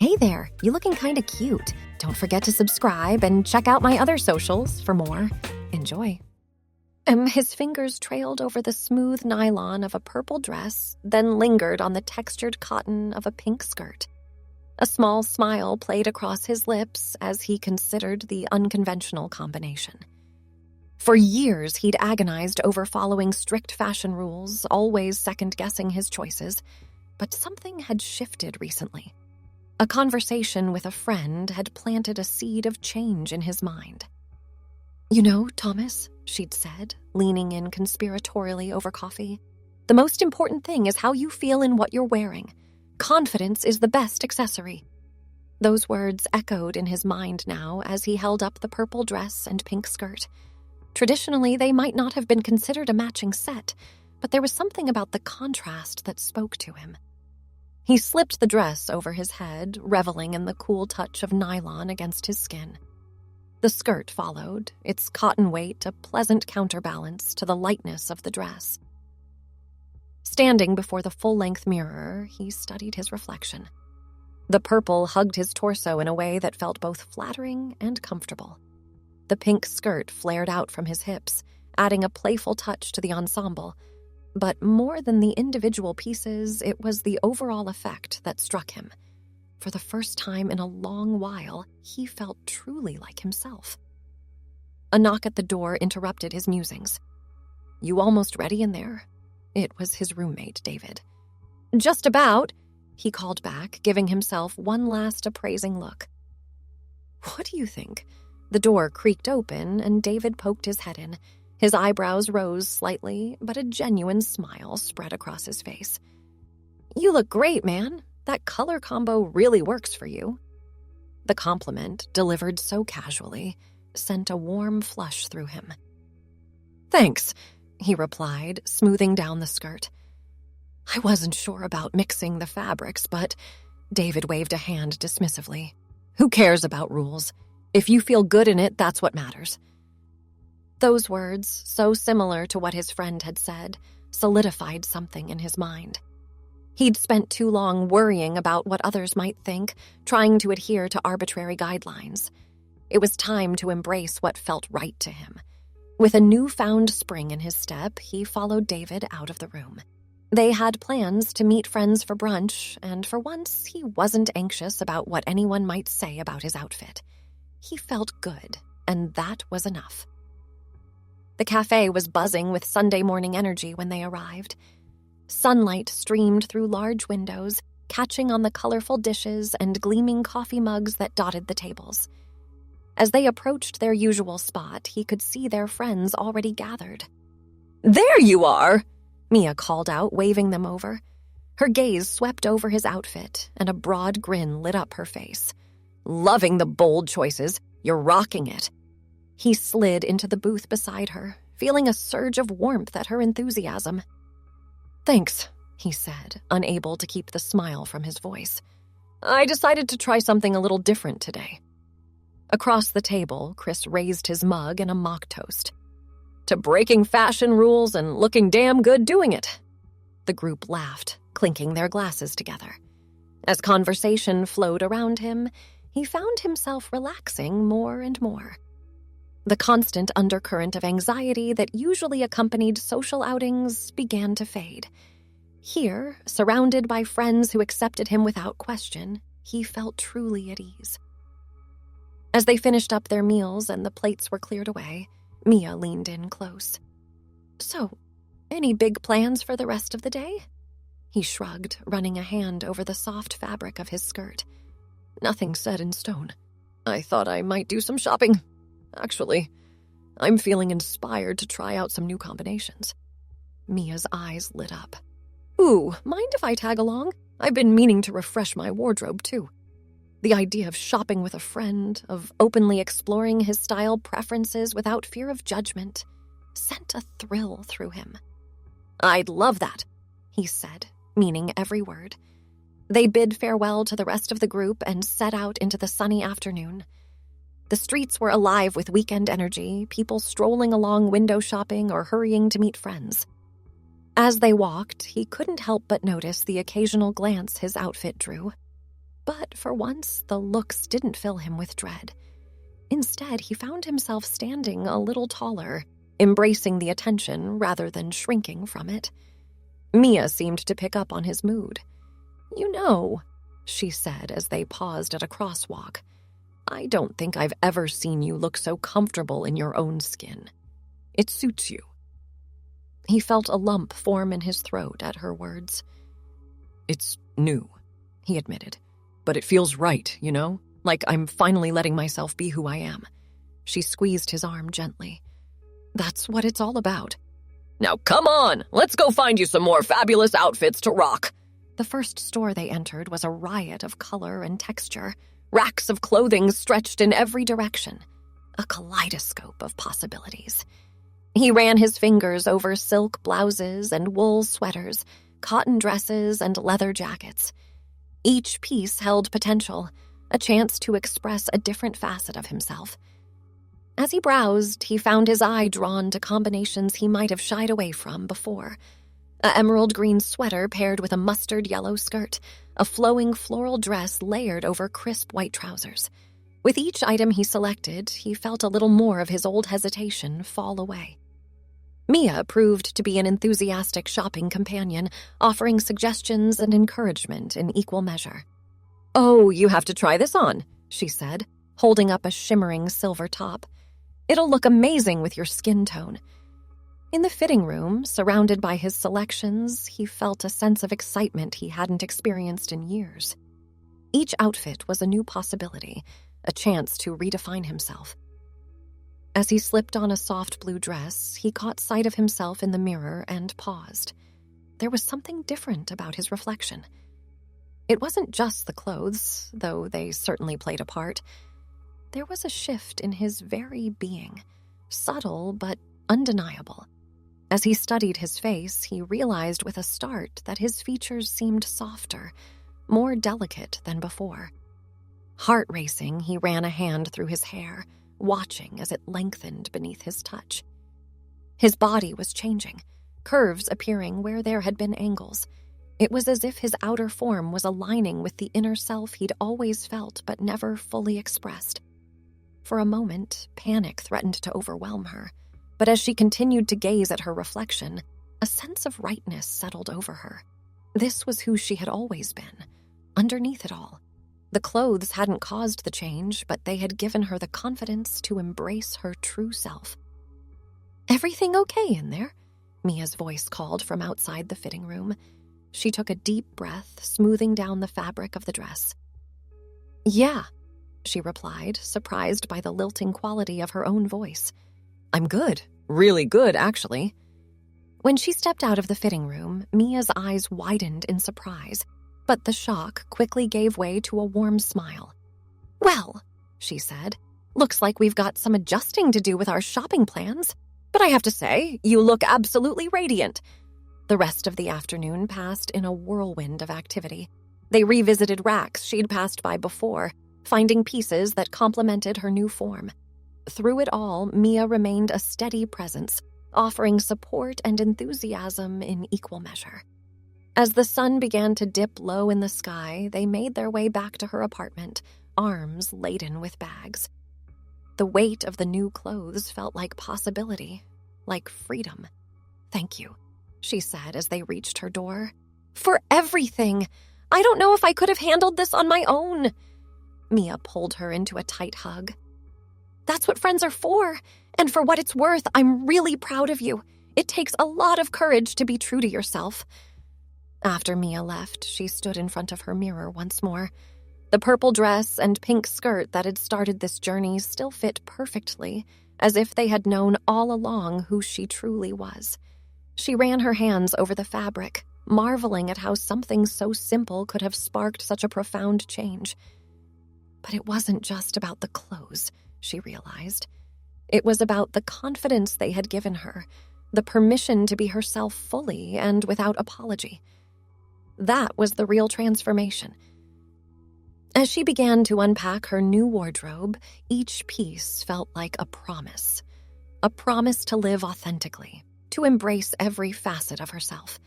Hey there, you looking kinda cute. Don't forget to subscribe and check out my other socials for more. Enjoy. His fingers trailed over the smooth nylon of a purple dress, then lingered on the textured cotton of a pink skirt. A small smile played across his lips as he considered the unconventional combination. For years, he'd agonized over following strict fashion rules, always second-guessing his choices, but something had shifted recently. A conversation with a friend had planted a seed of change in his mind. "You know, Thomas," she'd said, leaning in conspiratorially over coffee, "the most important thing is how you feel in what you're wearing. Confidence is the best accessory." Those words echoed in his mind now as he held up the purple dress and pink skirt. Traditionally, they might not have been considered a matching set, but there was something about the contrast that spoke to him. He slipped the dress over his head, reveling in the cool touch of nylon against his skin. The skirt followed, its cotton weight a pleasant counterbalance to the lightness of the dress. Standing before the full-length mirror, he studied his reflection. The purple hugged his torso in a way that felt both flattering and comfortable. The pink skirt flared out from his hips, adding a playful touch to the ensemble. But more than the individual pieces, it was the overall effect that struck him. For the first time in a long while, he felt truly like himself. A knock at the door interrupted his musings. "You almost ready in there?" It was his roommate, David. "Just about," he called back, giving himself one last appraising look. "What do you think?" The door creaked open, and David poked his head in. His eyebrows rose slightly, but a genuine smile spread across his face. "You look great, man. That color combo really works for you." The compliment, delivered so casually, sent a warm flush through him. "Thanks," he replied, smoothing down the skirt. "I wasn't sure about mixing the fabrics, but..." David waved a hand dismissively. "Who cares about rules? If you feel good in it, that's what matters." Those words, so similar to what his friend had said, solidified something in his mind. He'd spent too long worrying about what others might think, trying to adhere to arbitrary guidelines. It was time to embrace what felt right to him. With a newfound spring in his step, he followed David out of the room. They had plans to meet friends for brunch, and for once he wasn't anxious about what anyone might say about his outfit. He felt good, and that was enough. The cafe was buzzing with Sunday morning energy when they arrived. Sunlight streamed through large windows, catching on the colorful dishes and gleaming coffee mugs that dotted the tables. As they approached their usual spot, he could see their friends already gathered. "There you are!" Mia called out, waving them over. Her gaze swept over his outfit, and a broad grin lit up her face. "Loving the bold choices. You're rocking it." He slid into the booth beside her, feeling a surge of warmth at her enthusiasm. "Thanks," he said, unable to keep the smile from his voice. "I decided to try something a little different today." Across the table, Chris raised his mug in a mock toast. "To breaking fashion rules and looking damn good doing it." The group laughed, clinking their glasses together. As conversation flowed around him, he found himself relaxing more and more. The constant undercurrent of anxiety that usually accompanied social outings began to fade. Here, surrounded by friends who accepted him without question, he felt truly at ease. As they finished up their meals and the plates were cleared away, Mia leaned in close. "So, any big plans for the rest of the day?" He shrugged, running a hand over the soft fabric of his skirt. "Nothing set in stone. I thought I might do some shopping. Actually, I'm feeling inspired to try out some new combinations." Mia's eyes lit up. "Ooh, mind if I tag along? I've been meaning to refresh my wardrobe, too." The idea of shopping with a friend, of openly exploring his style preferences without fear of judgment, sent a thrill through him. "I'd love that," he said, meaning every word. They bid farewell to the rest of the group and set out into the sunny afternoon. The streets were alive with weekend energy, people strolling along window shopping or hurrying to meet friends. As they walked, he couldn't help but notice the occasional glance his outfit drew. But for once, the looks didn't fill him with dread. Instead, he found himself standing a little taller, embracing the attention rather than shrinking from it. Mia seemed to pick up on his mood. "You know," she said as they paused at a crosswalk, "I don't think I've ever seen you look so comfortable in your own skin. It suits you." He felt a lump form in his throat at her words. "It's new," he admitted. "But it feels right, you know? Like I'm finally letting myself be who I am." She squeezed his arm gently. "That's what it's all about." "Now come on, let's go find you some more fabulous outfits to rock." The first store they entered was a riot of color and texture, racks of clothing stretched in every direction, a kaleidoscope of possibilities. He ran his fingers over silk blouses and wool sweaters, cotton dresses and leather jackets. Each piece held potential, a chance to express a different facet of himself. As he browsed, he found his eye drawn to combinations he might have shied away from before. An emerald green sweater paired with a mustard yellow skirt, a flowing floral dress layered over crisp white trousers. With each item he selected, he felt a little more of his old hesitation fall away. Mia proved to be an enthusiastic shopping companion, offering suggestions and encouragement in equal measure. "Oh, you have to try this on," she said, holding up a shimmering silver top. "It'll look amazing with your skin tone." In the fitting room, surrounded by his selections, he felt a sense of excitement he hadn't experienced in years. Each outfit was a new possibility, a chance to redefine himself. As he slipped on a soft blue dress, he caught sight of himself in the mirror and paused. There was something different about his reflection. It wasn't just the clothes, though they certainly played a part. There was a shift in his very being, subtle but undeniable. As he studied his face, he realized with a start that his features seemed softer, more delicate than before. Heart racing, he ran a hand through his hair, watching as it lengthened beneath his touch. His body was changing, curves appearing where there had been angles. It was as if his outer form was aligning with the inner self he'd always felt but never fully expressed. For a moment, panic threatened to overwhelm her, but as she continued to gaze at her reflection, a sense of rightness settled over her. This was who she had always been, underneath it all. The clothes hadn't caused the change, but they had given her the confidence to embrace her true self. "Everything okay in there?" Mia's voice called from outside the fitting room. She took a deep breath, smoothing down the fabric of the dress. "Yeah," she replied, surprised by the lilting quality of her own voice. "I'm good. Really good, actually." When she stepped out of the fitting room, Mia's eyes widened in surprise, but the shock quickly gave way to a warm smile. "Well," she said, "looks like we've got some adjusting to do with our shopping plans. But I have to say, you look absolutely radiant." The rest of the afternoon passed in a whirlwind of activity. They revisited racks she'd passed by before, finding pieces that complemented her new form. Through it all, Mia remained a steady presence, offering support and enthusiasm in equal measure. As the sun began to dip low in the sky, they made their way back to her apartment, arms laden with bags. The weight of the new clothes felt like possibility, like freedom. "Thank you," she said as they reached her door. "For everything! I don't know if I could have handled this on my own." Mia pulled her into a tight hug. "That's what friends are for, and for what it's worth, I'm really proud of you. It takes a lot of courage to be true to yourself." After Mia left, she stood in front of her mirror once more. The purple dress and pink skirt that had started this journey still fit perfectly, as if they had known all along who she truly was. She ran her hands over the fabric, marveling at how something so simple could have sparked such a profound change. But it wasn't just about the clothes, she realized. It was about the confidence they had given her, the permission to be herself fully and without apology. That was the real transformation. As she began to unpack her new wardrobe, each piece felt like a promise to live authentically, to embrace every facet of herself.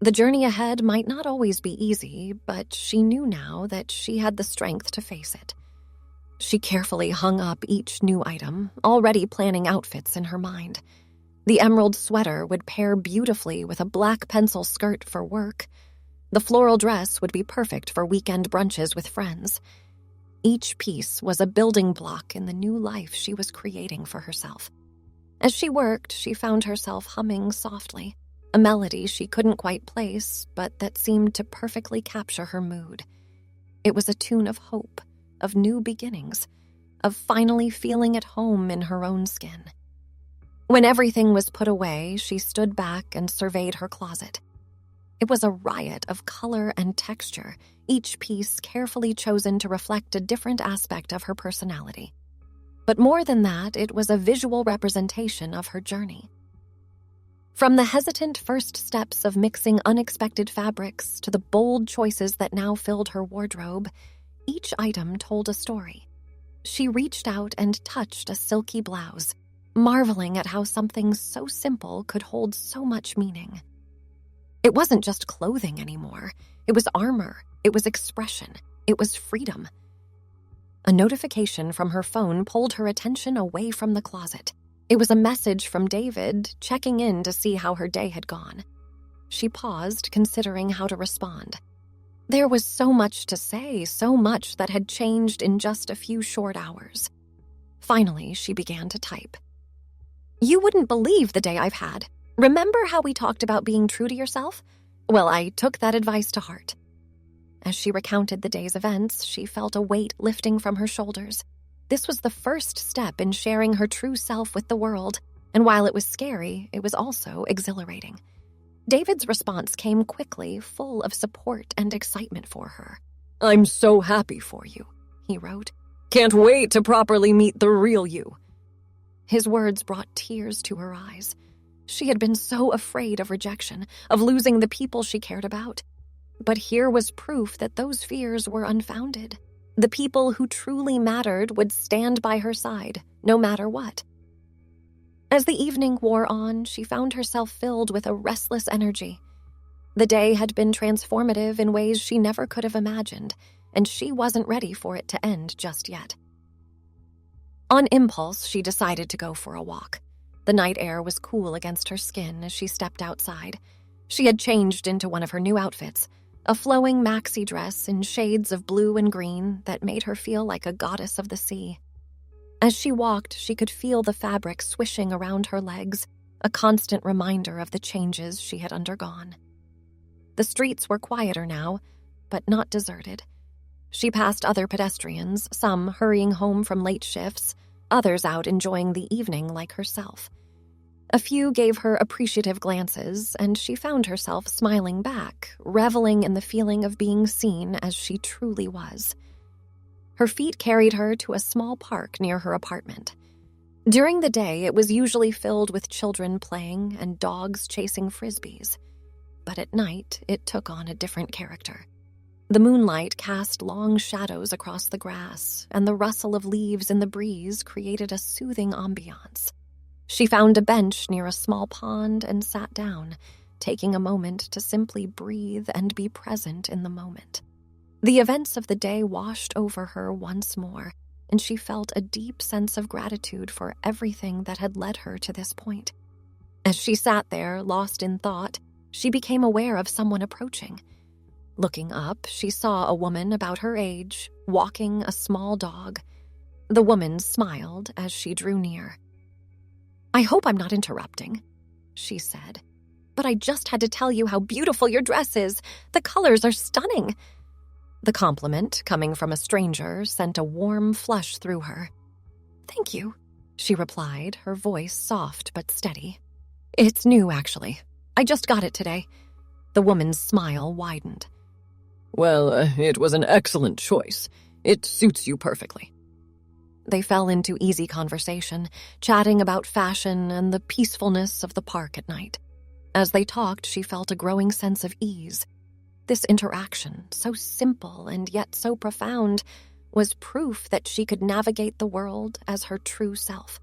The journey ahead might not always be easy, but she knew now that she had the strength to face it. She carefully hung up each new item, already planning outfits in her mind. The emerald sweater would pair beautifully with a black pencil skirt for work. The floral dress would be perfect for weekend brunches with friends. Each piece was a building block in the new life she was creating for herself. As she worked, she found herself humming softly, a melody she couldn't quite place, but that seemed to perfectly capture her mood. It was a tune of hope, of new beginnings, of finally feeling at home in her own skin. When everything was put away, she stood back and surveyed her closet. It was a riot of color and texture, each piece carefully chosen to reflect a different aspect of her personality. But more than that, it was a visual representation of her journey. From the hesitant first steps of mixing unexpected fabrics to the bold choices that now filled her wardrobe, each item told a story. She reached out and touched a silky blouse, marveling at how something so simple could hold so much meaning. It wasn't just clothing anymore. It was armor. It was expression. It was freedom. A notification from her phone pulled her attention away from the closet. It was a message from David, checking in to see how her day had gone. She paused, considering how to respond. There was so much to say, so much that had changed in just a few short hours. Finally, she began to type. "You wouldn't believe the day I've had. Remember how we talked about being true to yourself? Well, I took that advice to heart." As she recounted the day's events, she felt a weight lifting from her shoulders. This was the first step in sharing her true self with the world, and while it was scary, it was also exhilarating. David's response came quickly, full of support and excitement for her. "I'm so happy for you," he wrote. "Can't wait to properly meet the real you." His words brought tears to her eyes. She had been so afraid of rejection, of losing the people she cared about. But here was proof that those fears were unfounded. The people who truly mattered would stand by her side, no matter what. As the evening wore on, she found herself filled with a restless energy. The day had been transformative in ways she never could have imagined, and she wasn't ready for it to end just yet. On impulse, she decided to go for a walk. The night air was cool against her skin as she stepped outside. She had changed into one of her new outfits, a flowing maxi dress in shades of blue and green that made her feel like a goddess of the sea. As she walked, she could feel the fabric swishing around her legs, a constant reminder of the changes she had undergone. The streets were quieter now, but not deserted. She passed other pedestrians, some hurrying home from late shifts, others out enjoying the evening like herself. A few gave her appreciative glances, and she found herself smiling back, reveling in the feeling of being seen as she truly was. Her feet carried her to a small park near her apartment. During the day, it was usually filled with children playing and dogs chasing frisbees. But at night, it took on a different character. The moonlight cast long shadows across the grass, and the rustle of leaves in the breeze created a soothing ambiance. She found a bench near a small pond and sat down, taking a moment to simply breathe and be present in the moment. The events of the day washed over her once more, and she felt a deep sense of gratitude for everything that had led her to this point. As she sat there, lost in thought, she became aware of someone approaching. Looking up, she saw a woman about her age, walking a small dog. The woman smiled as she drew near. "I hope I'm not interrupting," she said, "but I just had to tell you how beautiful your dress is. The colors are stunning." The compliment, coming from a stranger, sent a warm flush through her. "Thank you," she replied, her voice soft but steady. "It's new, actually. I just got it today." The woman's smile widened. "Well, it was an excellent choice. It suits you perfectly." They fell into easy conversation, chatting about fashion and the peacefulness of the park at night. As they talked, she felt a growing sense of ease. This interaction, so simple and yet so profound, was proof that she could navigate the world as her true self.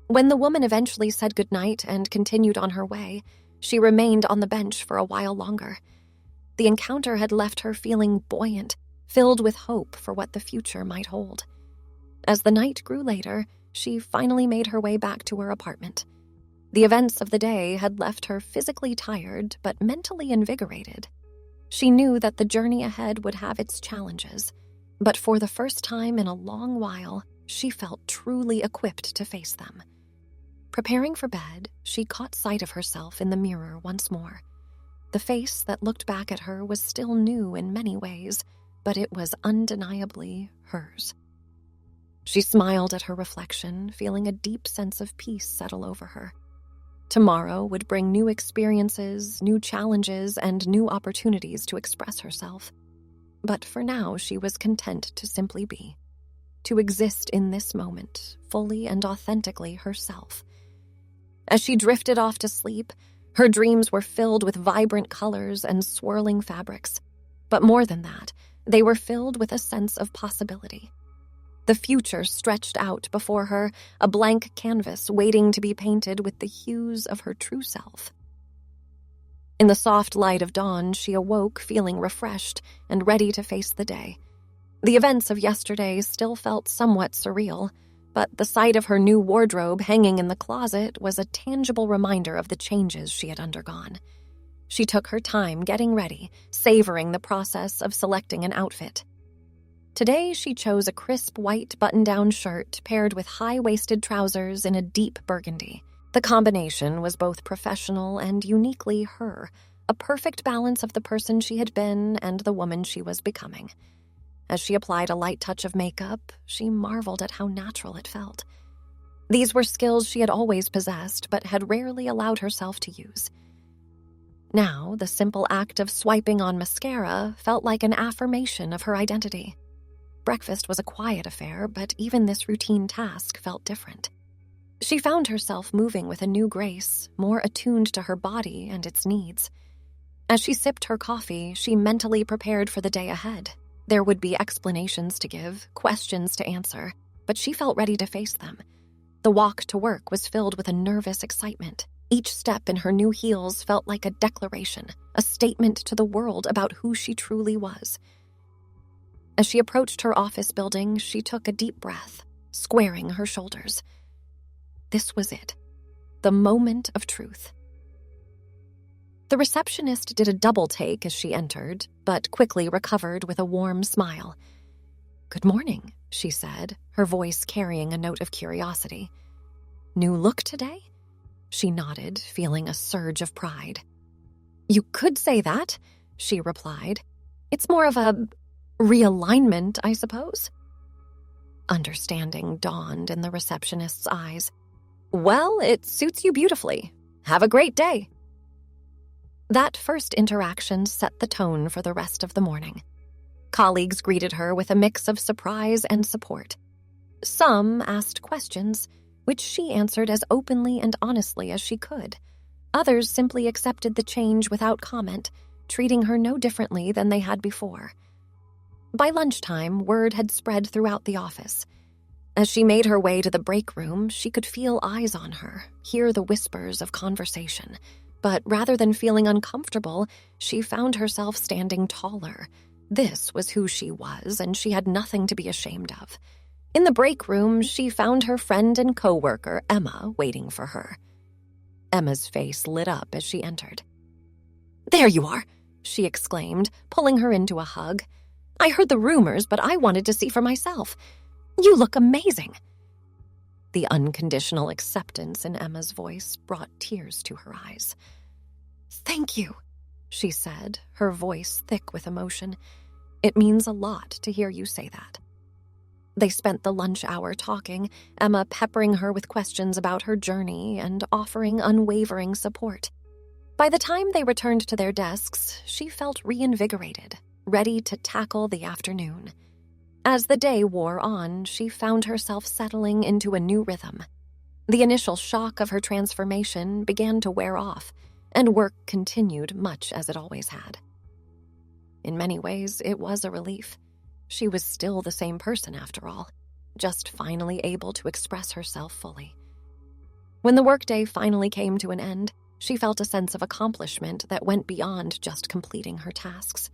When the woman eventually said goodnight and continued on her way, she remained on the bench for a while longer. The encounter had left her feeling buoyant, filled with hope for what the future might hold. As the night grew later, she finally made her way back to her apartment. The events of the day had left her physically tired but mentally invigorated. She knew that the journey ahead would have its challenges, but for the first time in a long while, she felt truly equipped to face them. Preparing for bed, she caught sight of herself in the mirror once more. The face that looked back at her was still new in many ways, but it was undeniably hers. She smiled at her reflection, feeling a deep sense of peace settle over her. Tomorrow would bring new experiences, new challenges, and new opportunities to express herself. But for now, she was content to simply be, to exist in this moment, fully and authentically herself. As she drifted off to sleep, her dreams were filled with vibrant colors and swirling fabrics. But more than that, they were filled with a sense of possibility. The future stretched out before her, a blank canvas waiting to be painted with the hues of her true self. In the soft light of dawn, she awoke feeling refreshed and ready to face the day. The events of yesterday still felt somewhat surreal, but the sight of her new wardrobe hanging in the closet was a tangible reminder of the changes she had undergone. She took her time getting ready, savoring the process of selecting an outfit. Today, she chose a crisp white button-down shirt paired with high-waisted trousers in a deep burgundy. The combination was both professional and uniquely her, a perfect balance of the person she had been and the woman she was becoming. As she applied a light touch of makeup, she marveled at how natural it felt. These were skills she had always possessed but had rarely allowed herself to use. Now, the simple act of swiping on mascara felt like an affirmation of her identity. Breakfast was a quiet affair, but even this routine task felt different. She found herself moving with a new grace, more attuned to her body and its needs. As she sipped her coffee, she mentally prepared for the day ahead. There would be explanations to give, questions to answer, but she felt ready to face them. The walk to work was filled with a nervous excitement. Each step in her new heels felt like a declaration, a statement to the world about who she truly was. As she approached her office building, she took a deep breath, squaring her shoulders. This was it, the moment of truth. The receptionist did a double take as she entered, but quickly recovered with a warm smile. "Good morning," she said, her voice carrying a note of curiosity. "New look today?" She nodded, feeling a surge of pride. "You could say that," she replied. "It's more of a realignment, I suppose." Understanding dawned in the receptionist's eyes. "Well, it suits you beautifully. Have a great day." That first interaction set the tone for the rest of the morning. Colleagues greeted her with a mix of surprise and support. Some asked questions, which she answered as openly and honestly as she could. Others simply accepted the change without comment, treating her no differently than they had before. By lunchtime, word had spread throughout the office. As she made her way to the break room, she could feel eyes on her, hear the whispers of conversation. But rather than feeling uncomfortable, she found herself standing taller. This was who she was, and she had nothing to be ashamed of. In the break room, she found her friend and coworker, Emma, waiting for her. Emma's face lit up as she entered. "There you are," she exclaimed, pulling her into a hug. "I heard the rumors, but I wanted to see for myself. You look amazing." The unconditional acceptance in Emma's voice brought tears to her eyes. "Thank you," she said, her voice thick with emotion. "It means a lot to hear you say that." They spent the lunch hour talking, Emma peppering her with questions about her journey and offering unwavering support. By the time they returned to their desks, she felt reinvigorated, ready to tackle the afternoon. As the day wore on, she found herself settling into a new rhythm. The initial shock of her transformation began to wear off, and work continued much as it always had. In many ways, it was a relief. She was still the same person after all, just finally able to express herself fully. When the workday finally came to an end, She felt a sense of accomplishment that went beyond just completing her tasks.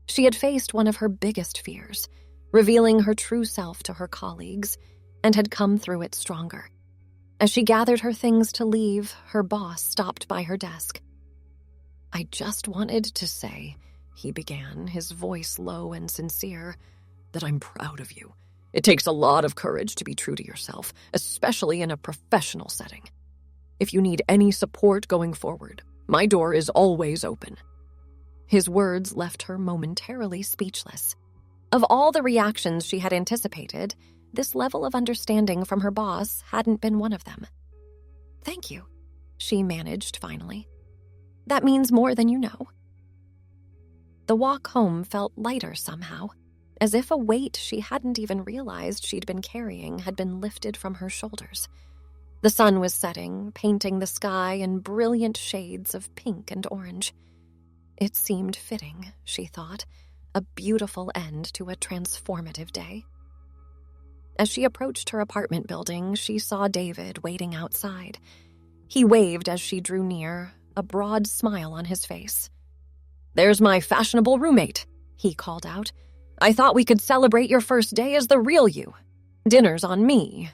She had faced one of her biggest fears, revealing her true self to her colleagues, and had come through it stronger. As she gathered her things to leave, her boss stopped by her desk. "I just wanted to say," he began, his voice low and sincere, "that I'm proud of you. It takes a lot of courage to be true to yourself, especially in a professional setting. If you need any support going forward, my door is always open." His words left her momentarily speechless. Of all the reactions she had anticipated, this level of understanding from her boss hadn't been one of them. "Thank you," she managed finally. "That means more than you know." The walk home felt lighter somehow, as if a weight she hadn't even realized she'd been carrying had been lifted from her shoulders. The sun was setting, painting the sky in brilliant shades of pink and orange. It seemed fitting, she thought, a beautiful end to a transformative day. As she approached her apartment building, she saw David waiting outside. He waved as she drew near, a broad smile on his face. "There's my fashionable roommate," he called out. "I thought we could celebrate your first day as the real you. Dinner's on me."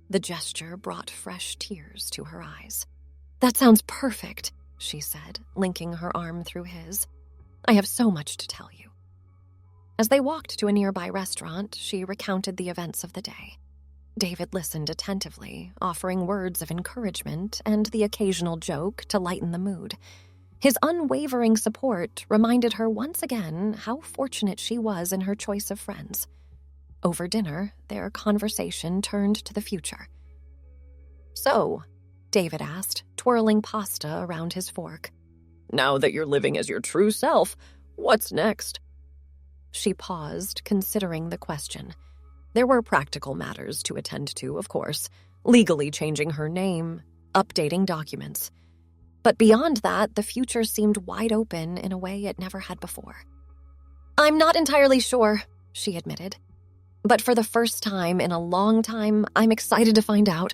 The gesture brought fresh tears to her eyes. "That sounds perfect," she said, linking her arm through his. "I have so much to tell you." As they walked to a nearby restaurant, she recounted the events of the day. David listened attentively, offering words of encouragement and the occasional joke to lighten the mood. His unwavering support reminded her once again how fortunate she was in her choice of friends. Over dinner, their conversation turned to the future. "So," David asked, twirling pasta around his fork, "now that you're living as your true self, what's next?" She paused, considering the question. There were practical matters to attend to, of course, legally changing her name, updating documents. But beyond that, the future seemed wide open in a way it never had before. "I'm not entirely sure," she admitted. "But for the first time in a long time, I'm excited to find out.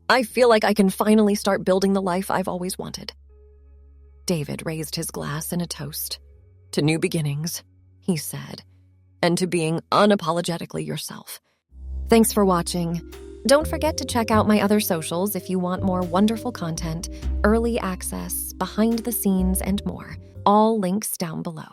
I feel like I can finally start building the life I've always wanted." David raised his glass in a toast. "To new beginnings," he said, "and to being unapologetically yourself." Thanks for watching. Don't forget to check out my other socials if you want more wonderful content, early access, behind the scenes, and more. All links down below.